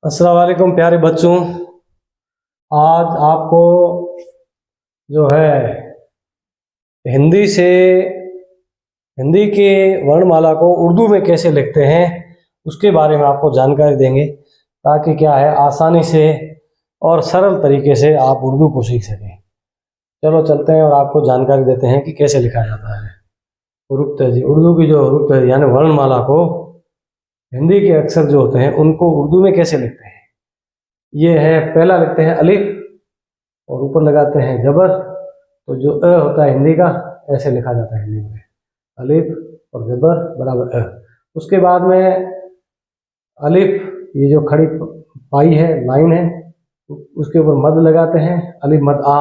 अस्सलाम वालेकुम प्यारे बच्चों। आज आपको जो है हिंदी से हिंदी के वर्णमाला को उर्दू में कैसे लिखते हैं उसके बारे में आपको जानकारी देंगे, ताकि क्या है आसानी से और सरल तरीके से आप उर्दू को सीख सकें। चलो चलते हैं और आपको जानकारी देते हैं कि कैसे लिखा जाता है। हुरूफ तहज़ी, उर्दू की जो हुरूफ तहज़ी यानी वर्णमाला को हिंदी के अक्षर जो होते हैं उनको उर्दू में कैसे लिखते हैं। ये है, पहला लिखते हैं अलिफ और ऊपर लगाते हैं जबर। तो जो अ होता है हिंदी का, ऐसे लिखा जाता है हिंदी में, अलिफ और जबर बराबर अ। उसके बाद में अलिफ, ये जो खड़ी पाई है लाइन है, उसके ऊपर मद लगाते हैं, अलिफ मद आ।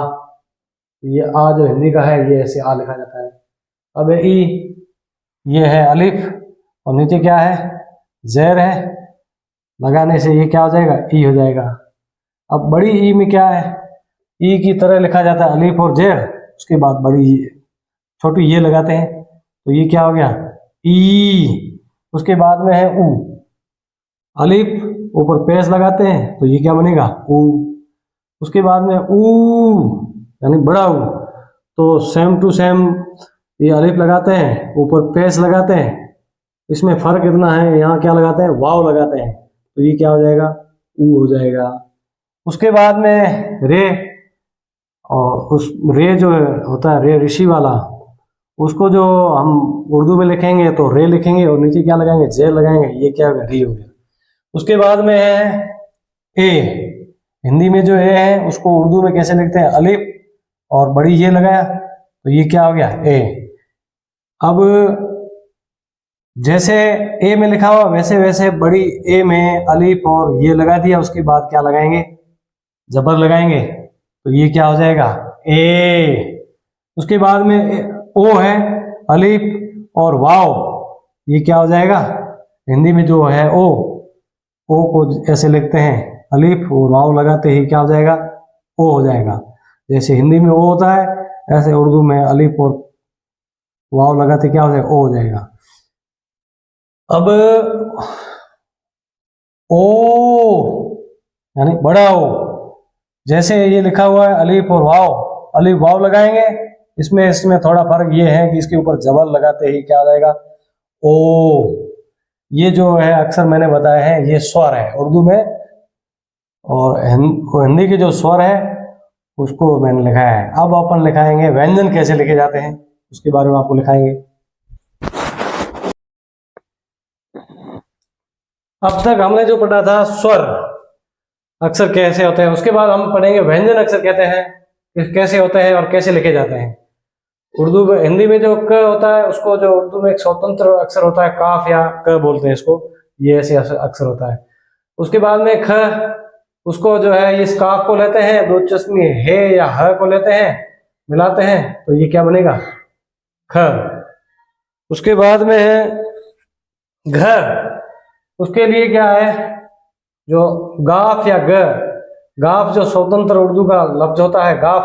ये आ जो हिंदी का है ये ऐसे आ लिखा जाता है। अब ई, ये है अलिफ और नीचे क्या है ज़ेर है, लगाने से ये क्या हो जाएगा ई हो जाएगा। अब बड़ी ई में क्या है, ई की तरह लिखा जाता है अलिफ और जेर, उसके बाद बड़ी छोटी ये लगाते हैं तो ये क्या हो गया ई। उसके बाद में है ऊ, अलिफ ऊपर पेश लगाते हैं तो ये क्या बनेगा ऊ। उसके बाद में ऊ यानी बड़ा ऊ, तो सेम टू सेम ये अलिफ लगाते हैं ऊपर पेश लगाते हैं। इसमें फर्क इतना है, यहाँ क्या लगाते हैं वाव लगाते हैं, तो ये क्या हो जाएगा ऊ हो जाएगा। उसके बाद में रे, और उस रे जो होता है रे ऋषि वाला, उसको जो हम उर्दू में लिखेंगे तो रे लिखेंगे और नीचे क्या लगाएंगे जे लगाएंगे, ये क्या होगा री हो गया। उसके बाद में है ए, हिंदी में जो ए है उसको उर्दू में कैसे लिखते हैं अलिफ और बड़ी ये लगाया तो ये क्या हो गया ए। अब जैसे ए में लिखा हुआ वैसे वैसे बड़ी ए में अलिफ और ये लगा दिया, उसके बाद क्या लगाएंगे जबर लगाएंगे तो ये क्या हो जाएगा ए। उसके बाद में ओ है अलिफ और वाव, ये क्या हो जाएगा हिंदी में जो है ओ को ऐसे लिखते हैं अलिफ और वाव लगाते ही क्या हो जाएगा ओ हो जाएगा। जैसे हिंदी में ओ होता है ऐसे उर्दू में अलिफ और वाव लगाते क्या हो जाएगा ओ हो जाएगा। अब ओ यानी बड़ा ओ, जैसे ये लिखा हुआ है अलिफ और वाव, अलिफ वाव लगाएंगे, इसमें थोड़ा फर्क ये है कि इसके ऊपर जबर लगाते ही क्या आ जाएगा ओ। ये जो है अक्सर मैंने बताया है ये स्वर है उर्दू में, और हिंदी के जो स्वर है उसको मैंने लिखा है। अब अपन लिखाएंगे व्यंजन कैसे लिखे जाते हैं उसके बारे में आपको लिखाएंगे। अब तक हमने जो पढ़ा था स्वर अक्षर कैसे होते हैं, उसके बाद हम पढ़ेंगे व्यंजन अक्षर कहते हैं कैसे होते हैं और कैसे लिखे जाते हैं। उर्दू में हिंदी में जो क होता है उसको जो उर्दू में एक स्वतंत्र अक्षर होता है काफ या क बोलते हैं इसको, ये ऐसे अक्षर होता है। उसके बाद में ख, उसको जो है इस काफ को लेते हैं, दो चश्मे हे या ह को लेते हैं मिलाते हैं तो ये क्या बनेगा ख। उसके बाद में है घ, उसके लिए क्या है जो गाफ या ग, गाफ जो स्वतंत्र उर्दू का लफ्ज होता है गाफ,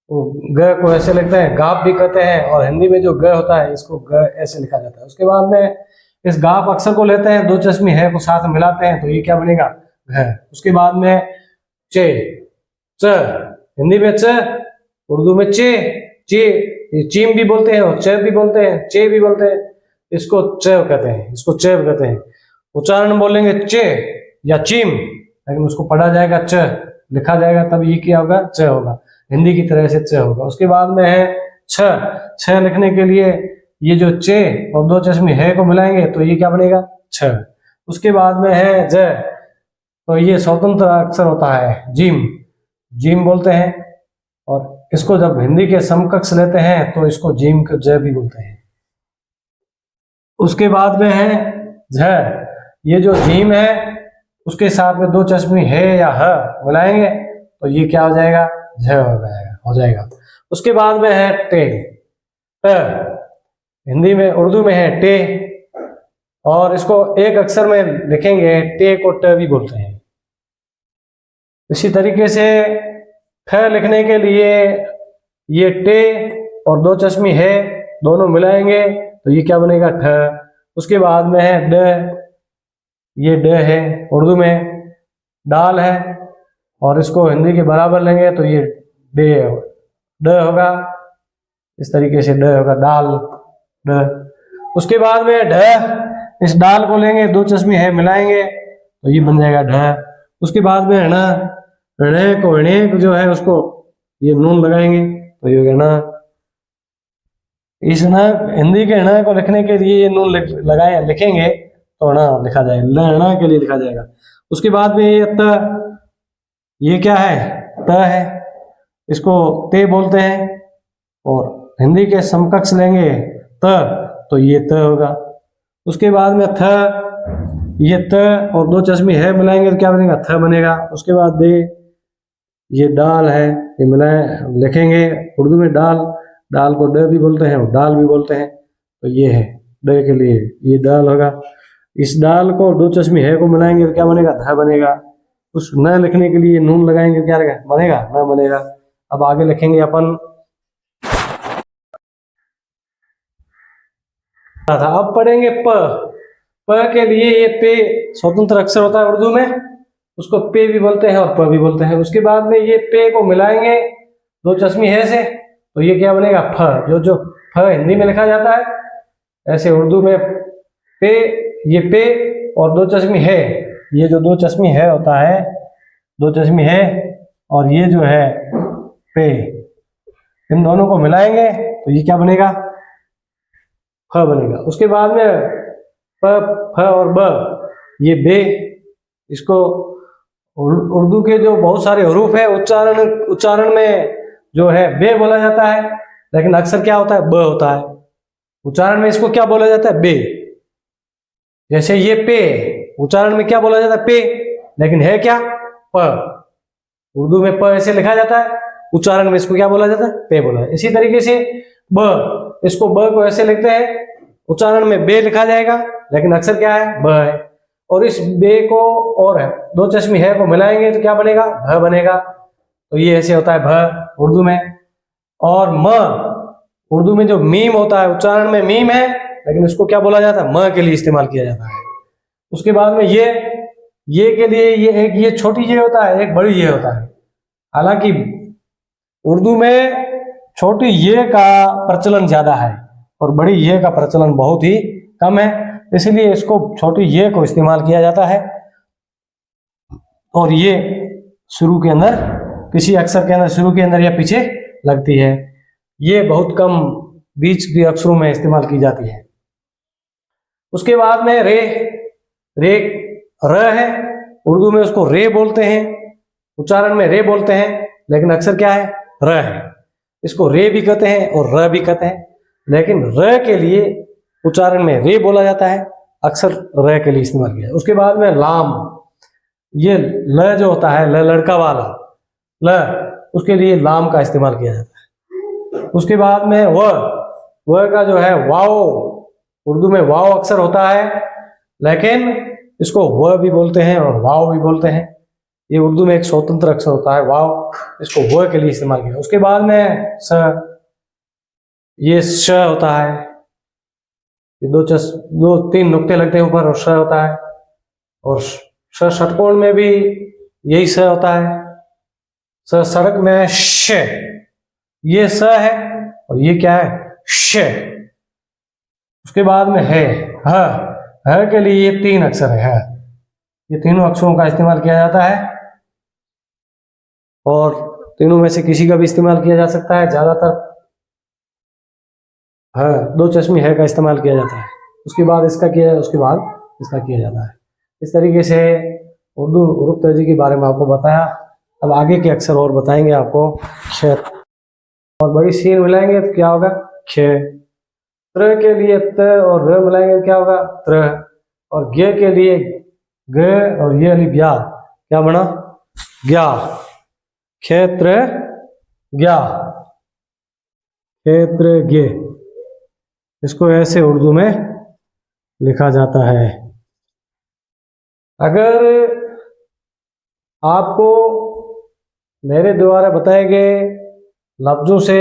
ग को ऐसे लिखते हैं गाफ भी कहते हैं, और हिंदी में जो ग होता है इसको ग ऐसे लिखा जाता है। उसके बाद में इस गाफ अक्षर को लेते हैं, दो चश्मी है को साथ मिलाते हैं तो ये क्या बनेगा घ। उसके बाद में चे, च, हिंदी में च, उर्दू में चे, चे चीम भी बोलते हैं और च भी बोलते हैं, चे भी बोलते हैं, इसको च कहते हैं, इसको च कहते हैं। उच्चारण बोलेंगे चे या चीम, लेकिन उसको पढ़ा जाएगा च, लिखा जाएगा तब ये क्या होगा च होगा, हिंदी की तरह से च होगा। उसके बाद में है छ, छ लिखने के लिए ये जो चे और दो चश्मे है को मिलाएंगे तो ये क्या बनेगा छ। उसके बाद में है ज, तो ये स्वतंत्र अक्षर होता है जिम, जिम बोलते हैं, और इसको जब हिंदी के समकक्ष लेते हैं तो इसको जिम को ज भी बोलते हैं। उसके बाद में है झ, ये जो जीम है उसके साथ में दो चश्मे है या ह मिलाएंगे तो ये क्या हो जाएगा झ हो जाएगा। उसके बाद में है टे, ट, हिंदी में उर्दू में है टे, और इसको एक अक्षर में लिखेंगे टे को ट भी बोलते हैं। इसी तरीके से ठ लिखने के लिए ये टे और दो चश्मी है दोनों मिलाएंगे तो ये क्या बनेगा ठ। उसके बाद में है ड, ये ड है, उर्दू में डाल है, और इसको हिंदी के बराबर लेंगे तो ये ड होगा। इस तरीके से ड होगा, डाल ड। उसके बाद में ढ, इस डाल को लेंगे, दो चश्मी है मिलाएंगे तो ये बन जाएगा ढ। उसके बाद में ण, ऋण को ऋण जो है उसको ये नून लगाएंगे तो ये होगा न। इस न हिंदी के ण को लिखने के लिए ये नून लगाए लिखेंगे तो ण लिखा जाएगा, ण के लिए लिखा जाएगा। उसके बाद में ये त, ये क्या है, त है, इसको ते बोलते हैं, और हिंदी के समकक्ष लेंगे त तो ये त होगा। उसके बाद में थ, ये त और दो चश्मी है मिलाएंगे तो क्या बनेगा, थ बनेगा। उसके बाद दे, ये डाल है, ये मिलाए लिखेंगे उर्दू में डाल, डाल को ड भी बोलते हैं और डाल भी बोलते हैं तो ये है ड के लिए ये डाल होगा। इस डाल को दो चश्मी है को मिलाएंगे तो क्या बनेगा, ध बनेगा। उस न लिखने के लिए नून लगाएंगे क्या बनेगा, न बनेगा। अब आगे लिखेंगे अपन था। अब पढ़ेंगे प। प के लिए ये पे स्वतंत्र अक्षर होता है उर्दू में, उसको पे भी बोलते हैं और प भी बोलते हैं। उसके बाद में ये पे को मिलाएंगे दो चश्मी है से तो ये क्या बनेगा, फ। जो फ हिंदी में लिखा जाता है ऐसे उर्दू में पे, ये पे और दो चश्मी है, ये जो दो चश्मी है होता है, दो चश्मी है और ये जो है पे, इन दोनों को मिलाएंगे तो ये क्या बनेगा, फ बनेगा। उसके बाद में प, फ और ब, ये बे, इसको उर्दू के जो बहुत सारे हरूफ है उच्चारण में जो है बे बोला जाता है, लेकिन अक्सर क्या होता है, ब होता है। उच्चारण में इसको क्या बोला जाता है, बे। जैसे ये पे, उच्चारण में क्या बोला जाता है, पे, लेकिन है क्या, प। उर्दू में प ऐसे लिखा जाता है, उच्चारण में इसको क्या बोला जाता है, पे बोला है। इसी तरीके से ब, इसको ब को ऐसे लिखते हैं, उच्चारण में बे लिखा जाएगा लेकिन अक्सर क्या है, ब है। और इस बे को और दो चश्मी है को मिलाएंगे तो क्या बनेगा, भ बनेगा। तो ये ऐसे होता है भ उर्दू में। और म, उर्दू में जो मीम होता है, उच्चारण में मीम है लेकिन इसको क्या बोला जाता है, म के लिए इस्तेमाल किया जाता है। उसके बाद में ये के लिए ये छोटी ये होता है, एक बड़ी ये होता है। हालांकि उर्दू में छोटी ये का प्रचलन ज्यादा है और बड़ी ये का प्रचलन बहुत ही कम है, इसलिए इसको छोटी ये को इस्तेमाल किया जाता है। और ये शुरू के अंदर, किसी अक्षर के अंदर शुरू के अंदर या पीछे लगती है। ये बहुत कम बीच के अक्षरों में इस्तेमाल की जाती है। उसके बाद में रे र है, उर्दू में उसको रे बोलते हैं, उच्चारण में रे बोलते हैं लेकिन अक्सर क्या है, र है। इसको रे भी कहते हैं और र भी कहते हैं, लेकिन र के लिए उच्चारण में रे बोला जाता है, अक्सर र के लिए इस्तेमाल किया। उसके बाद में लाम, ये ल जो होता है, ल लड़का वाला ल, उसके लिए लाम का इस्तेमाल किया जाता है। उसके बाद में व का जो है वाओ, उर्दू में वाओ अक्सर होता है लेकिन इसको व भी बोलते हैं और वाओ भी बोलते हैं। ये उर्दू में एक स्वतंत्र अक्षर होता है वाओ, इसको व के लिए इस्तेमाल किया। उसके बाद में स, ये श होता है, ये दो तीन नुक्ते लगते हैं ऊपर और श होता है। और श षटकोण में भी यही स होता है। स सड़क में श, ये स है और ये क्या है, श। उसके बाद में है ह के लिए ये तीन अक्षर है, ये तीनों अक्षरों का इस्तेमाल किया जाता है और तीनों में से किसी का भी इस्तेमाल किया जा सकता है। ज्यादातर दो चश्मी है का इस्तेमाल किया जाता है, उसके बाद इसका किया, उसके बाद इसका किया जाता है। इस तरीके से उर्दू हरूफ तहजी के बारे में आपको बताया। अब आगे के अक्षर और बताएंगे आपको। क्ष और बड़ी सीन मिलाएंगे तो क्या होगा, क्ष। त्र के लिए त और र मिलाएंगे तो क्या होगा, त्र। और ग के लिए ग और ये अलिफ या, क्या बना, ज्ञा। क्षेत्र ज्ञा, क्षेत्र ज्ञ, इसको ऐसे उर्दू में लिखा जाता है। अगर आपको मेरे द्वारा बताए गए लफ्जों से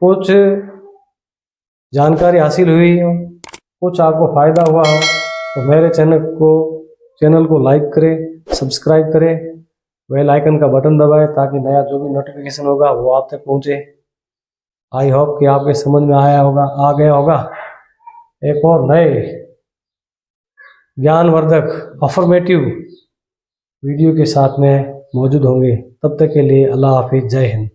कुछ जानकारी हासिल हुई हो, कुछ आपको फायदा हुआ हो, तो मेरे चैनल को लाइक करें, सब्सक्राइब करें, बेल आइकन का बटन दबाएं ताकि नया जो भी नोटिफिकेशन होगा वो आप तक पहुंचे। आई होप कि आपके समझ में आ गया होगा। एक और नए ज्ञानवर्धक अफर्मेटिव वीडियो के साथ में मौजूद होंगे। तब तक के लिए अल्लाह हाफिज, जय हिंद।